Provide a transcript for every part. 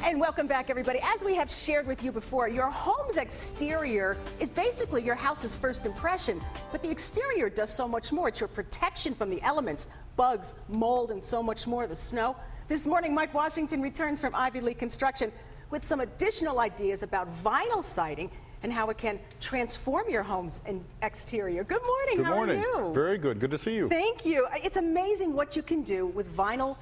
And welcome back, everybody. As we have shared with you before, your home's exterior is basically your house's first impression, but the exterior does so much more. It's your protection from the elements, bugs, mold, and so much more, the snow. This morning, Mike Washington returns from Ivy League Construction with some additional ideas about vinyl siding and how it can transform your home's exterior. Good morning. Good morning. How are you? Very good. Good to see you. Thank you. It's amazing what you can do with vinyl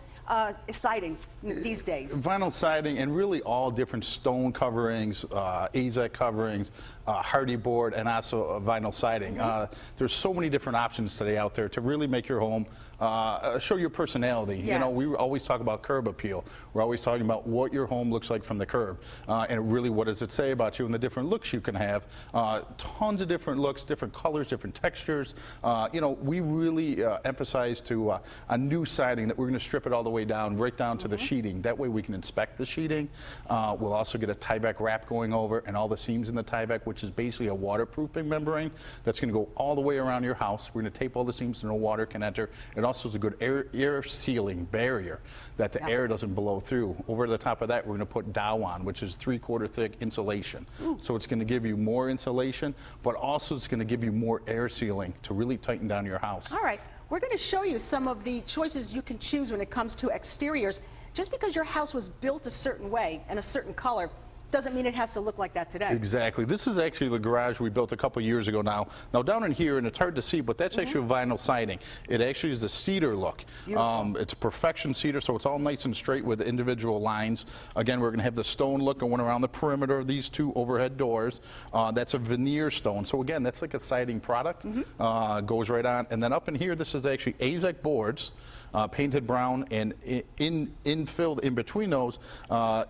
siding these days. Vinyl siding and really all different stone coverings, AZEK coverings, hardy board, and also vinyl siding. There's so many different options today out there to really make your home show your personality. Yes. You know, we always talk about curb appeal. We're always talking about what your home looks like from the curb, and really what does it say about you and the different looks you can have. Tons of different looks, different colors, different textures. You know, we really emphasize to a new siding that we're going to strip it all the way down, right down to the sheeting. That way we can inspect the sheeting. We'll also get a Tyvek wrap going over and all the seams in the Tyvek, which is basically a waterproofing membrane that's going to go all the way around your house. We're going to tape all the seams so no water can enter. It also is a good air sealing barrier that the air doesn't blow through. Over the top of that, we're going to put Dow on, which is 3/4 thick insulation. So it's going to give you more insulation, but also it's going to give you more air sealing to really tighten down your house. All right. We're going to show you some of the choices you can choose when it comes to exteriors. Just because your house was built a certain way and a certain color doesn't mean it has to look like that today. Exactly. This is actually the garage we built a couple years ago now. Now down in here, and it's hard to see, but that's actually vinyl siding. It actually is a cedar look. It's a perfection cedar, so it's all nice and straight with individual lines. Again, we're going to have the stone look going around the perimeter of these two overhead doors. That's a veneer stone. So again, that's like a siding product. Goes right on. And then up in here, this is actually AZEK boards. Painted brown, and infilled in between those,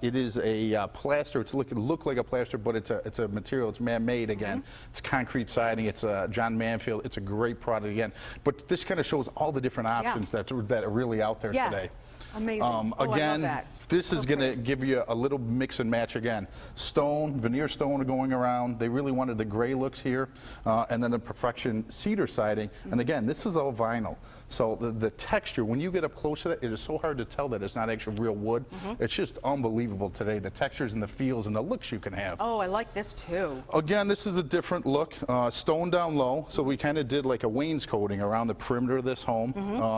it is a plaster. It's look like a plaster, but it's a material. It's man-made again. It's concrete siding. It's John Manfield. It's a great product again. But this kind of shows all the different options that are really out there today. Amazing. Again, this is going to give you a little mix and match again. Stone, veneer stone going around. They really wanted the gray looks here, and then the perfection cedar siding. And again, this is all vinyl. So the texture, when you get up close to that, it is so hard to tell that it's not actual real wood. It's just unbelievable today, the textures and the feels and the looks you can have. Oh, I like this too. Again, this is a different look. Stone down low, so we kind of did like a wainscoting around the perimeter of this home.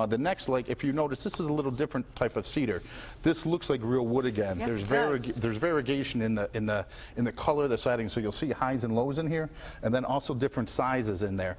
The next, like if you notice, this is a little different type of cedar. This looks like real wood again. Yes, there's variegation in the color of the siding, so you'll see highs and lows in here, and then also different sizes in there.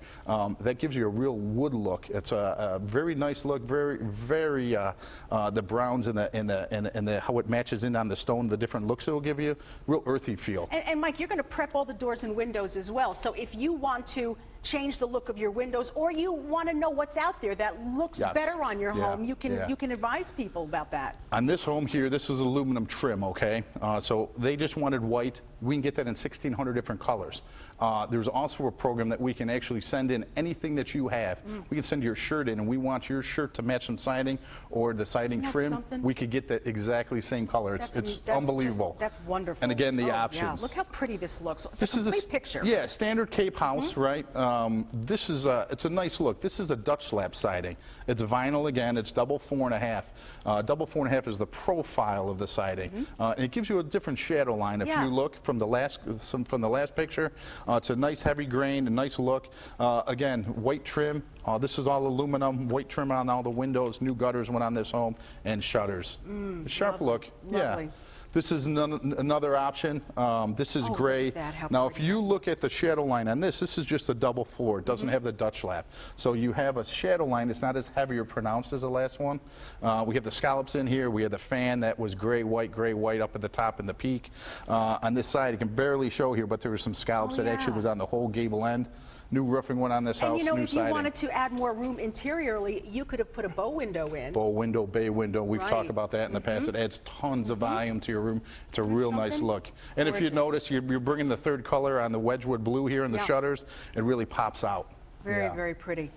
That gives you a real wood look. It's a very nice look, very the browns and the how it matches in on the stone, the different looks it will give you, real earthy feel. And Mike, you're going to prep all the doors and windows as well. So if you want to change the look of your windows, or you want to know what's out there that looks better on your home, you can advise people about that. On this home here, this is aluminum trim, okay? So they just wanted white. We can get that in 1,600 different colors. There's also a program that we can actually send in anything that you have. We can send your shirt in, and we want your shirt to match some siding or the siding trim. We could get that exactly same color. It's unbelievable. That's wonderful. And again, the options. Yeah. Look how pretty this looks. This is a complete picture. Yeah, standard Cape house, right? This is it's a nice look. This is a Dutch slab siding. It's vinyl again. It's double 4.5. Double 4.5 is the profile of the siding, and it gives you a different shadow line. If you look from the last picture, it's a nice heavy grain, a nice look. Again, white trim. This is all aluminum, white trim on all the windows. New gutters went on this home, and shutters. Sharp look. Lovely. Yeah. This is another option. This is gray. Now, if you look at the shadow line on this, this is just a double floor. It doesn't have the Dutch lap. So you have a shadow line. It's not as heavy or pronounced as the last one. We have the scallops in here. We have the fan that was gray, white up at the top and the peak. On this side, you can barely show here, but there were some scallops that actually was on the whole gable end. New roofing went on this house, and you know, new if siding. you wanted to add more room interiorly, you could have put a bow window in. Bow window, bay window. We've talked about that in the past. It adds tons of volume to your room. It's a real nice look. And if you notice, you're bringing the third color on the Wedgwood blue here in the shutters. It really pops out. Very, very pretty.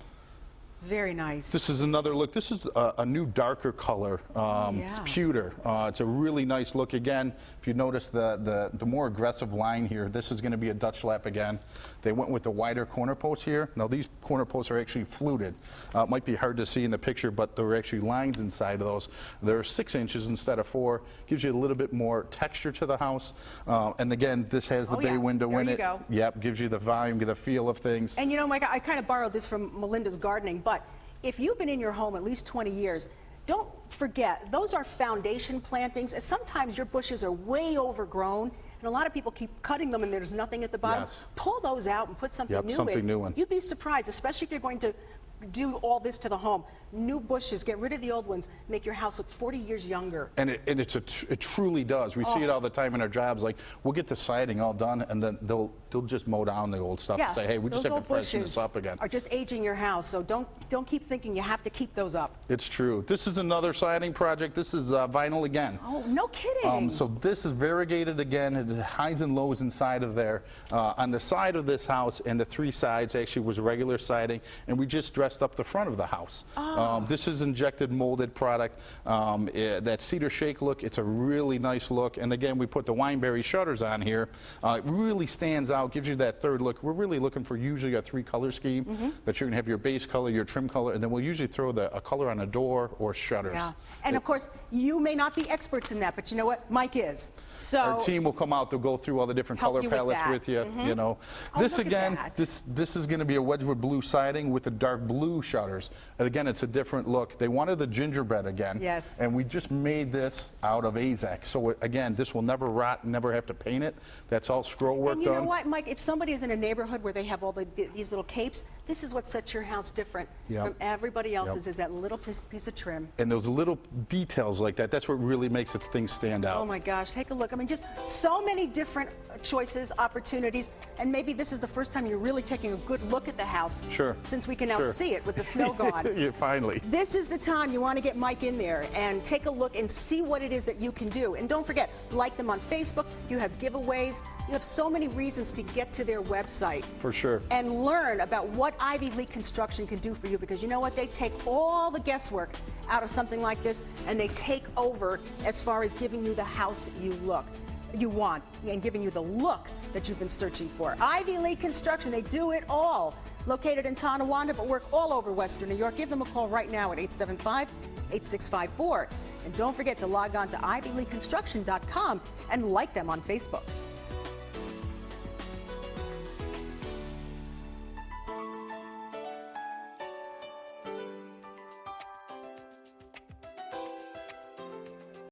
Very nice. This is another look. This is a new darker color. It's pewter. It's a really nice look. Again, if you notice the more aggressive line here, this is going to be a Dutch lap again. They went with the wider corner posts here. Now these corner posts are actually fluted. It might be hard to see in the picture, but there are actually lines inside of those. They're 6 inches instead of 4. Gives you a little bit more texture to the house. And again, this has the bay window in it. Go. Yep, gives you the volume, the feel of things. And you know, Mike, I kind of borrowed this from Melinda's Gardening, but if you've been in your home at least 20 years, don't forget, those are foundation plantings, and sometimes your bushes are way overgrown, and a lot of people keep cutting them and there's nothing at the bottom. Yes. Pull those out and put something new in. Something new in. You'd be surprised, especially if you're going to do all this to the home. New bushes, get rid of the old ones, make your house look 40 years younger. And it truly does. We see it all the time in our jobs. Like, we'll get the siding all done, and then they'll just mow down the old stuff and say, hey, we just have to freshen this up again. Are just aging your house, so don't keep thinking you have to keep those up. It's true. This is another siding project. This is vinyl again. Oh, no kidding. So this is variegated again. It has highs and lows inside of there. On the side of this house and the 3 sides actually was regular siding, and we just dressed up the front of the house. This is injected molded product. That cedar shake look, it's a really nice look. And again, we put the wineberry shutters on here. It really stands out, gives you that third look. We're really looking for usually a 3-color scheme, that you're going to have your base color, your trim color, and then we'll usually throw a color on a door or shutters. Yeah. And of course, you may not be experts in that, but you know what? Mike is. So our team will come out, they'll go through all the different color palettes with you. You know, this again, this is going to be a Wedgwood blue siding with the dark blue shutters. And again, it's a different look. They wanted the gingerbread again. Yes. And we just made this out of AZEK. So again, this will never rot, never have to paint it. That's all scroll work done. And you know what, Mike? If somebody is in a neighborhood where they have all these little capes, this is what sets your house different from everybody else's, is that little piece of trim. And those little details like that, that's what really makes its things stand out. Oh my gosh, take a look. I mean, just so many different choices, opportunities, and maybe this is the first time you're really taking a good look at the house. Sure. Since we can now see it with the snow gone. Yeah, finally. This is the time you want to get Mike in there and take a look and see what it is that you can do. And don't forget, like them on Facebook. You have giveaways. You have so many reasons to get to their website. For sure. And learn about what Ivy League Construction can do for you, because you know what? They take all the guesswork out of something like this, and they take over as far as giving you the house you want and giving you the look that you've been searching for. Ivy League Construction, they do it all. Located in Tonawanda, but work all over Western New York. Give them a call right now at 875-8654. And don't forget to log on to ivyleagueconstruction.com and like them on Facebook.